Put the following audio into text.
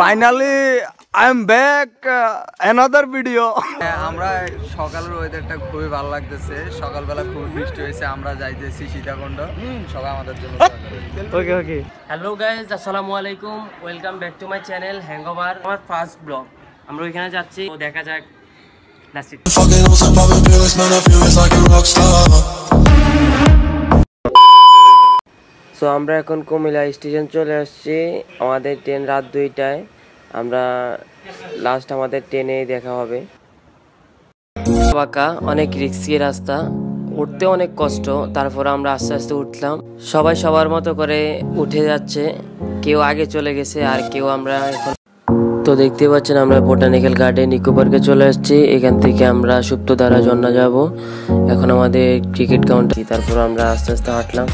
Finally, I am back. Another video. আমরা সকালের ওয়েদারটা খুবই ভালো লাগতেছে। সকালবেলা খুব বৃষ্টি হয়েছে, আমরা যাইতেছি সীতাকুণ্ড। সবাই আমাদের জন্য ওকে। হ্যালো গাইজ, আসসালামু আলাইকুম, welcome back to my channel hangover. আমার ফার্স্ট ব্লগ, আমরা ওইখানে যাচ্ছি, তো দেখা যাক। সো আমরা এখন কুমিল্লা স্টেশন চলে আসছি। আমাদের ট্রেন রাত 2টায়। আমরা লাস্ট আমাদের ট্রেনেই দেখা হবে। বাঁকা, অনেক রিস্কি রাস্তা, উঠতে অনেক কষ্ট, তারপর আমরা আস্তে আস্তে উঠলাম। সবাই সবার মতো করে উঠে যাচ্ছে, কেউ আগে চলে গেছে আর কেউ আমরা এখন। তো দেখতে পাচ্ছেন আমরা বোটানিক্যাল গার্ডেন ইকো পার্কে চলে আসছি। এখান থেকে আমরা সুপ্তধারা ঝর্ণা যাব। এখন আমাদের ক্রিকেট গ্রাউন্ড, তারপর আমরা আস্তে আস্তে হাঁটলাম।